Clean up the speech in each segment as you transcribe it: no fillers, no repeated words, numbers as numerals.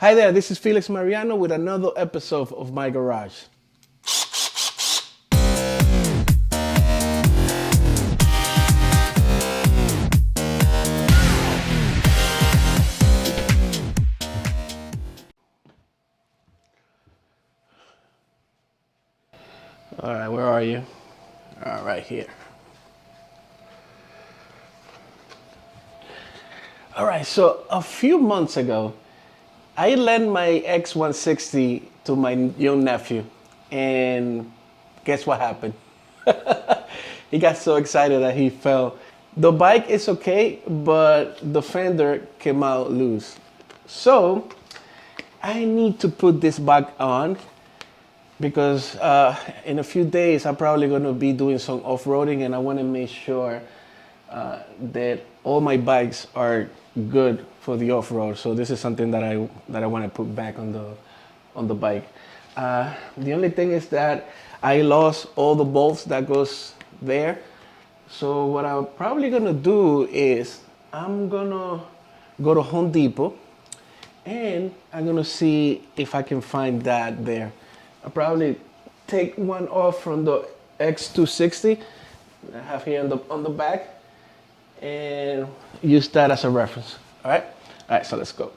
Hi there, this is Felix Mariano with another episode of My Garage. All right, where are you? All right, here. All right, so a few months ago, I lent my X160 to my young nephew, and guess what happened? He got so excited that he fell. The bike is okay, but the fender came out loose. So I need to put this back on because in a few days I'm probably going to be doing some off-roading, and I want to make sure that all my bikes are good for the off-road. So this is something that I want to put back on the bike. The only thing is that I lost all the bolts that goes there. So what I'm probably gonna do is I'm gonna go to Home Depot and I'm gonna see if I can find that there. I'll probably take one off from the X260 I have here on the back and use that as a reference. All right, so let's go.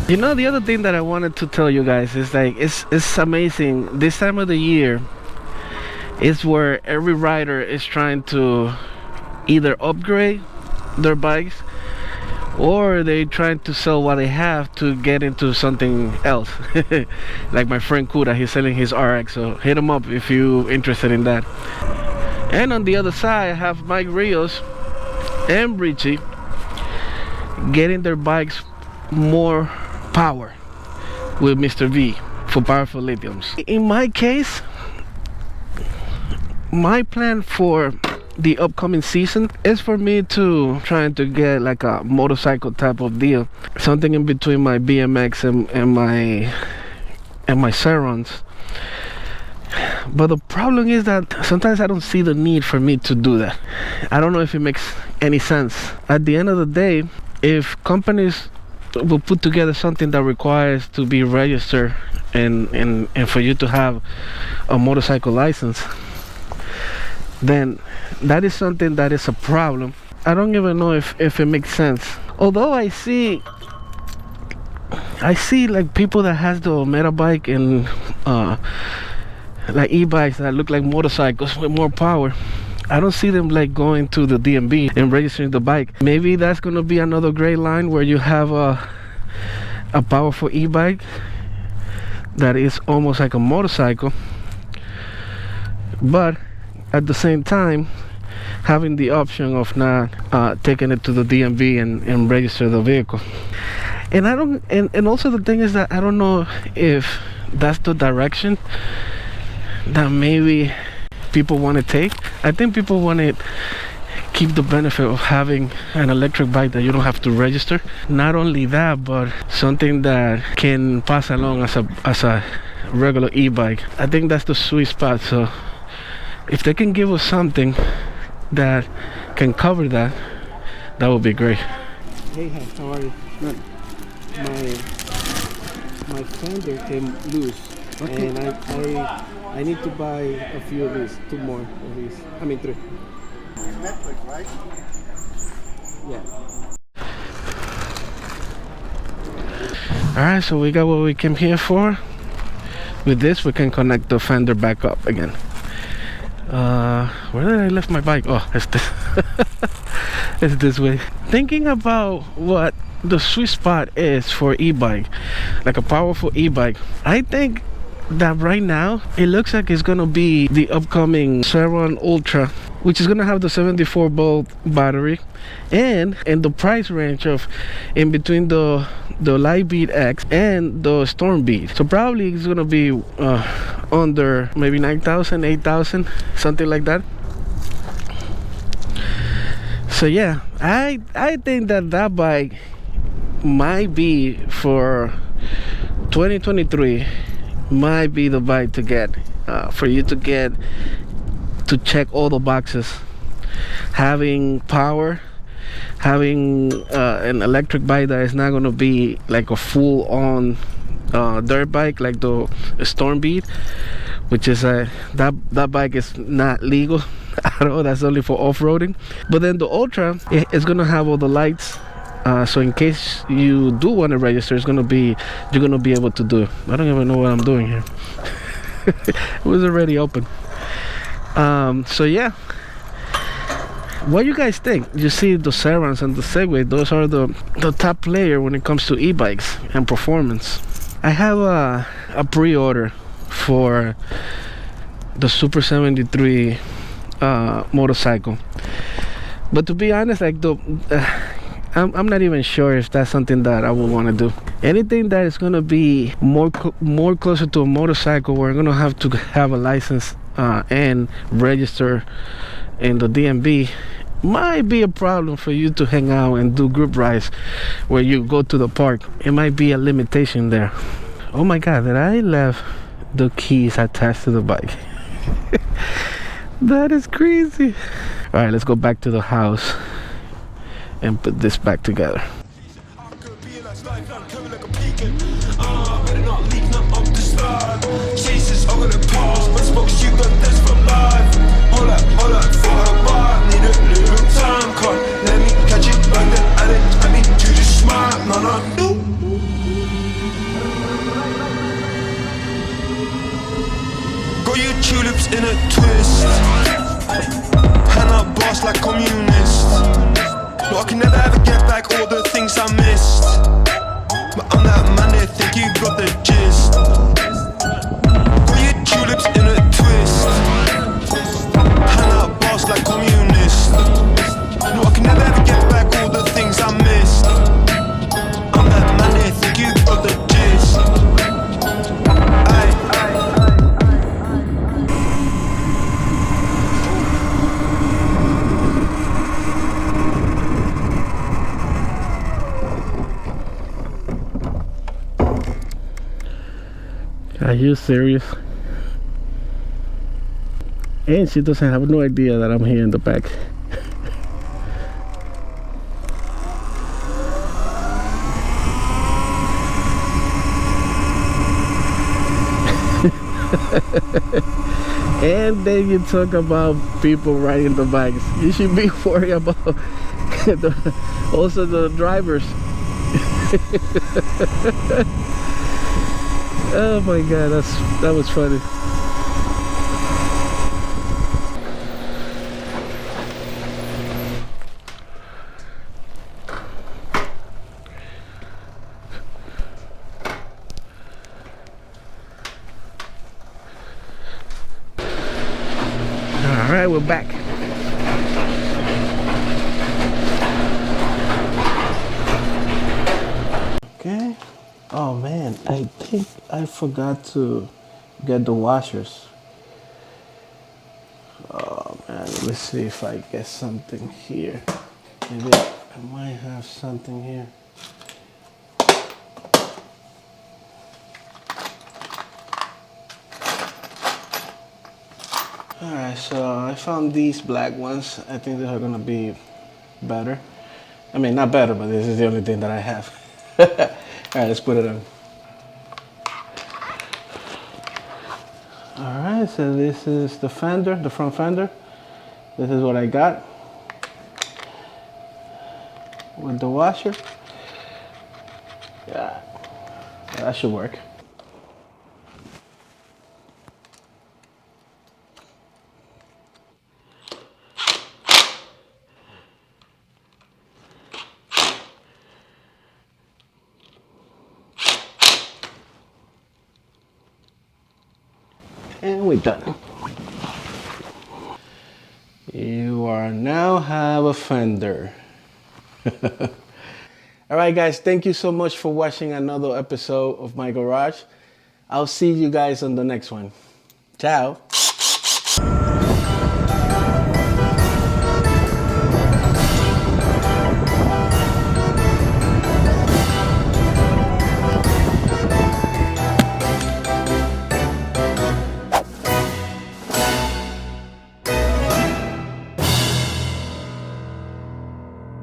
You know, the other thing that I wanted to tell you guys is like it's amazing. This time of the year is where every rider is trying to either upgrade their bikes or they trying to sell what they have to get into something else. Like my friend Kuda, he's selling his RX, so hit him up if you interested in that. And on the other side, I have Mike Rios and Richie getting their bikes more power with Mr. V for powerful lithiums. In my case, my plan for the upcoming season is for me to try to get like a motorcycle type of deal, something in between my BMX and my Sur Rons. But the problem is that sometimes I don't see the need for me to do that. I don't know if it makes any sense. At the end of the day, if companies will put together something that requires to be registered and for you to have a motorcycle license, then that is something that is a problem. I don't even know if it makes sense. Although I see like people that has the meta bike and like e-bikes that look like motorcycles with more power. I don't see them like going to the DMV and registering the bike. Maybe that's gonna be another gray line where you have a powerful e-bike that is almost like a motorcycle, but at the same time having the option of not taking it to the DMV and register the vehicle. And I don't, and also the thing is that I don't know if that's the direction that maybe people want to take. I think people want to keep the benefit of having an electric bike that you don't have to register. Not only that, but something that can pass along as a regular e-bike. I think that's the sweet spot. So if they can give us something that can cover that, that would be great. Hey, how are you? Good. My Fender came loose, okay. And I need to buy a few of these, 2 more of these. I mean 3. Netflix, right? Yeah. Alright, so we got what we came here for. With this we can connect the Fender back up again. Where did I left my bike? Oh, it's this. It's this way. Thinking about what the sweet spot is for e-bike, like a powerful e-bike, I think that right now it looks like it's gonna be the upcoming Sur Ron Ultra, which is gonna have the 74-volt battery and in the price range of in between the Light Beat X and the Storm Beat. So probably it's gonna be under maybe 9,000, 8,000, something like that. So yeah, I think that bike might be for 2023, might be the bike to get, for you to get to check all the boxes. Having power, having an electric bike that is not going to be like a full-on dirt bike like the Storm Beat, which is that bike is not legal at all. That's only for off-roading. But then the Ultra is going to have all the lights. So in case you do want to register, you're gonna be able to do it. I don't even know what I'm doing here. It was already open. So yeah, what do you guys think? You see the Sur Rons and the Segway, those are the top player when it comes to e-bikes and performance. I have a pre-order for the Super 73 motorcycle, but to be honest, like I'm not even sure if that's something that I would want to do. Anything that is going to be more closer to a motorcycle, where I'm going to have to have a license and register in the DMV, might be a problem for you to hang out and do group rides where you go to the park. It might be a limitation there. Oh my God, did I left the keys attached to the bike? That is crazy. All right, let's go back to the house and put this back together. Got your tulips in a twist, hand up boss like communist. No, I can never ever get back all the things I missed, but I'm that man that think you got the gist. Got your tulips in a twist, hand up boss like communist. No, I can never ever get back all the things I missed. I'm that man that think you got the gist. Are you serious? And she doesn't have no idea that I'm here in the back. And then you talk about people riding the bikes. You should be worried about also the drivers. Oh my god, that was funny. All right, we're back. Okay. Oh man, I think I forgot to get the washers. Oh man, let's see if I get something here. Maybe I might have something here. Alright, so I found these black ones. I think they are gonna be better. I mean, not better, but this is the only thing that I have. Alright, let's put it on. Alright, so this is the fender, the front fender. This is what I got with the washer. Yeah, that should work. And we're done. You are now have a fender. All right, guys, thank you so much for watching another episode of my garage. I'll see you guys on the next one. Ciao.